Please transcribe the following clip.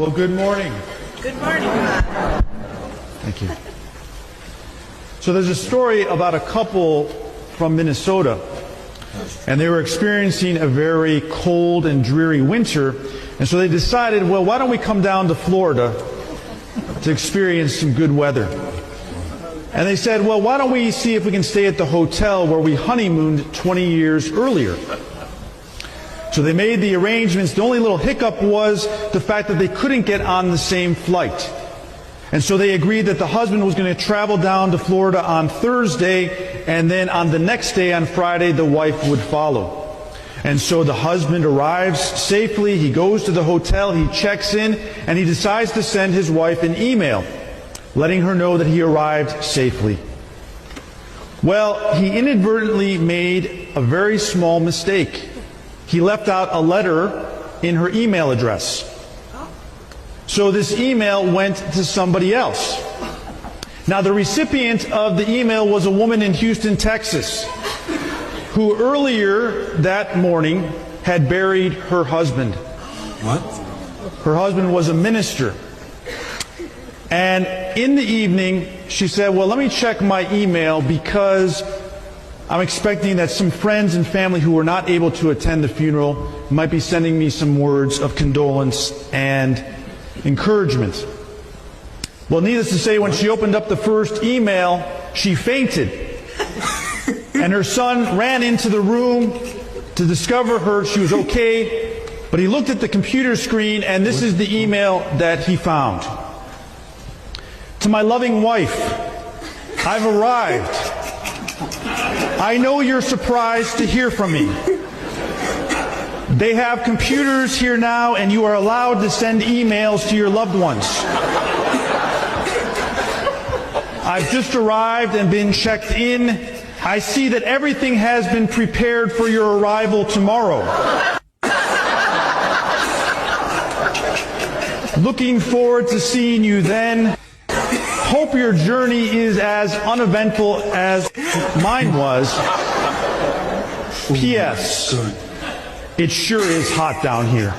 Well, good morning. Good morning. Thank you. So there's a story about a couple from Minnesota, and they were experiencing a very cold and dreary winter, and so they decided, well, why don't we come down to Florida to experience some good weather? And they said, well, why don't we see if we can stay at the hotel where we honeymooned 20 years earlier? So they made the arrangements. The only little hiccup was the fact that they couldn't get on the same flight. And so they agreed that the husband was going to travel down to Florida on Thursday, and then on the next day, on Friday, the wife would follow. And so the husband arrives safely, he goes to the hotel, he checks in, and he decides to send his wife an email, letting her know that he arrived safely. Well, he inadvertently made a very small mistake. He left out a letter in her email address. So this email went to somebody else. Now, the recipient of the email was a woman in Houston, Texas, who earlier that morning had buried her husband. What? Her husband was a minister. And in the evening, she said, well, let me check my email because I'm expecting that some friends and family who were not able to attend the funeral might be sending me some words of condolence and encouragement. Well, needless to say, when she opened up the first email, she fainted. And her son ran into the room to discover her. She was okay. But he looked at the computer screen, and this is the email that he found. To my loving wife, I've arrived. I know you're surprised to hear from me. They have computers here now, and you are allowed to send emails to your loved ones. I've just arrived and been checked in. I see that everything has been prepared for your arrival tomorrow. Looking forward to seeing you then. Hope your journey is as uneventful as mine was. P.S. It sure is hot down here.